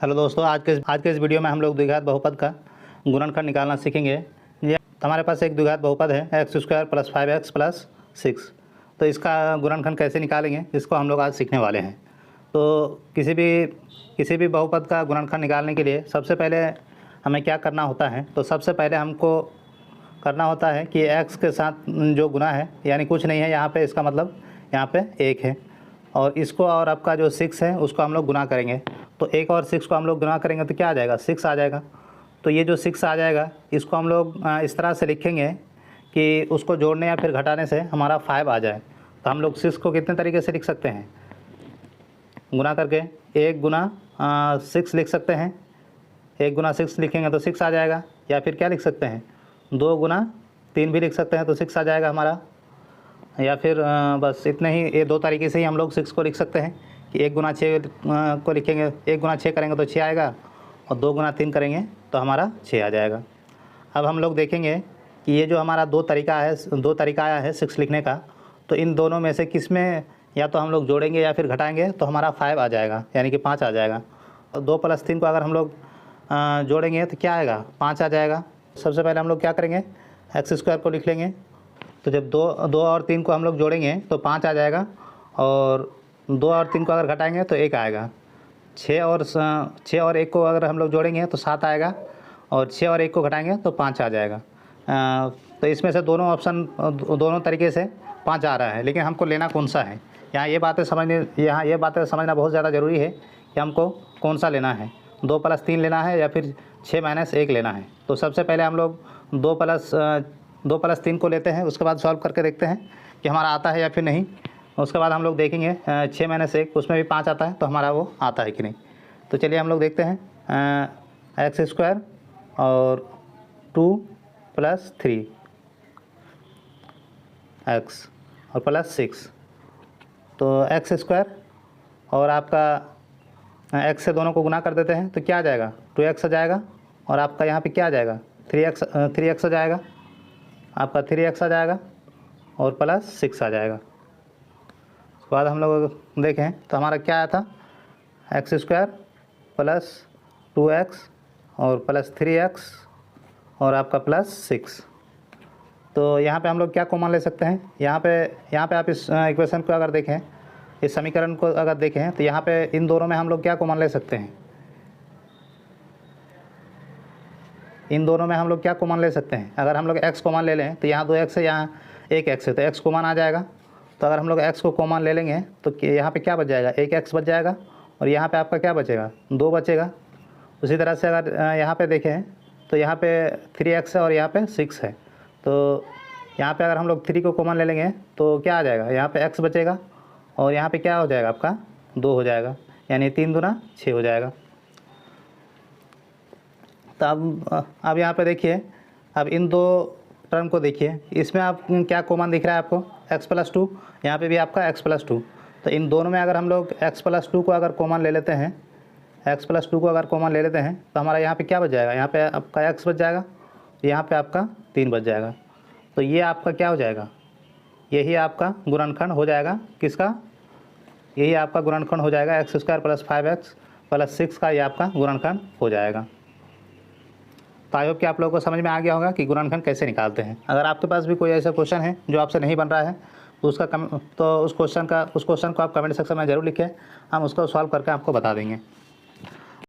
Hello दोस्तों, आज के इस वीडियो में हम लोग द्विघात बहुपद का गुणनखंड निकालना सीखेंगे। ये हमारे पास एक द्विघात बहुपद है x² + 5x + 6। तो इसका गुणनखंड कैसे निकालेंगे, इसको हम लोग आज सीखने वाले हैं। तो किसी भी बहुपद का गुणनखंड निकालने के लिए सबसे पहले हमें क्या करना होता है, तो सबसे पहले हमको करना होता है कि x के साथ जो गुना है, यानी कुछ नहीं है यहाँ पे, इसका मतलब यहाँ पे 1 है, और इसको और आपका जो 6 है उसको हम लोग गुना करेंगे। तो 1 और 6 को हम लोग गुना करेंगे तो क्या आ जाएगा, 6 आ जाएगा। तो ये जो 6 आ जाएगा इसको हम लोग इस तरह से लिखेंगे कि उसको जोड़ने या फिर घटाने से हमारा 5 आ जाए। तो हम लोग 6 को कितने तरीके से लिख सकते हैं, गुना करके 1 गुना 6 लिख सकते हैं। 1 गुना 6 लिखेंगे तो 6 आ जाएगा। या फिर क्या लिख सकते हैं, 2 गुना 3 भी लिख सकते हैं तो 6 आ जाएगा हमारा। या फिर बस इतने ही, ये 2 तरीके से ही हम लोग 6 को लिख सकते हैं कि 1 गुना 6 को लिखेंगे, 1 गुना 6 करेंगे तो 6 आएगा, और 2 गुना 3 करेंगे तो हमारा 6 आ जाएगा। अब हम लोग देखेंगे कि ये जो हमारा दो तरीका आया है 6 लिखने का, तो इन दोनों में से किस में या तो हम लोग जोड़ेंगे या फिर घटाएंगे तो हमारा 5 आ जाएगा, यानी कि 5 आ जाएगा। और 2 + 3 को अगर हम लोग जोड़ेंगे तो क्या आएगा, 5 आ जाएगा। सबसे पहले हम लोग क्या करेंगे, x² को लिख लेंगे। तो जब 2 और 3 को हम लोग जोड़ेंगे तो 5 आ जाएगा, और 2 और 3 को अगर घटाएंगे तो 1 आएगा। 6 और 1 को अगर हम लोग जोड़ेंगे तो 7 आएगा, और 6 और 1 को घटाएंगे तो 5 आ जाएगा। तो इसमें से दोनों तरीके से 5 आ रहा है, लेकिन हमको लेना कौन सा है, यहाँ ये बातें समझना बहुत ज़्यादा ज़रूरी है कि हमको कौन सा लेना है, 2 + 3 लेना है या फिर 6 - 1 लेना है। तो सबसे पहले हम लोग 2 + 3 को लेते हैं, उसके बाद सॉल्व करके देखते हैं कि हमारा आता है या फिर नहीं। उसके बाद हम लोग देखेंगे 6 - 1, उसमें भी 5 आता है तो हमारा वो आता है कि नहीं। तो चलिए हम लोग देखते हैं x² और 2 + 3 x और +6। तो x² और आपका x से दोनों को गुना कर देते हैं तो क्या आ जाएगा, 2x आ जाएगा, और आपका यहाँ पे क्या आ जाएगा, 3x आ जाएगा, आपका 3x आ जाएगा, और +6 आ जाएगा। उसके बाद हम लोग देखें तो हमारा क्या आया था, x² + 2x और +3x और आपका +6। तो यहाँ पे हम लोग क्या कॉमन ले सकते हैं, यहाँ पे आप इस इक्वेशन को अगर देखें, इस समीकरण को अगर देखें तो यहाँ पे इन दोनों में हम लोग क्या कॉमन ले सकते हैं, इन दोनों में हम लोग क्या कॉमन ले सकते हैं। अगर हम लोग x कॉमन ले लें तो यहाँ 2x है, यहाँ 1x है, तो x कॉमन आ जाएगा। तो अगर हम लोग x को कॉमन ले लेंगे तो यहाँ पे क्या बच जाएगा, 1x बच जाएगा, और यहाँ पे आपका क्या बचेगा, 2 बचेगा। उसी तरह से अगर यहाँ पे देखें तो यहाँ पे 3x है और यहाँ पे 6 है। तो यहाँ पे अगर हम लोग 3 को कॉमन ले लेंगे तो क्या आ जाएगा, यहाँ पे x बचेगा, और यहाँ पे क्या हो जाएगा, आपका 2 हो जाएगा, यानी 3 दूना 6 हो जाएगा। तो अब यहाँ पे देखिए, अब इन दो टर्म को देखिए, इसमें आप क्या कॉमन दिख रहा है आपको, x + 2, यहाँ पे भी आपका x + 2। तो इन दोनों में अगर हम लोग x + 2 को अगर कॉमन ले लेते हैं, x + 2 को अगर कॉमन ले लेते हैं तो हमारा यहाँ पे क्या बच जाएगा, यहाँ पे आपका x बच जाएगा, यहाँ पे आपका 3 बच जाएगा। तो ये आपका क्या हो जाएगा, यही आपका गुणनखंड हो जाएगा, किसका, यही आपका गुणनखंड हो जाएगा, x² + 5x + 6 का ये आपका गुणनखंड हो जाएगा। तो आई होप कि आप लोगों को समझ में आ गया होगा कि गुणनखंड कैसे निकालते हैं। अगर आपके पास भी कोई ऐसा क्वेश्चन है जो आपसे नहीं बन रहा है तो उस क्वेश्चन को आप कमेंट सेक्शन में ज़रूर लिखें, हम उसको सॉल्व करके आपको बता देंगे।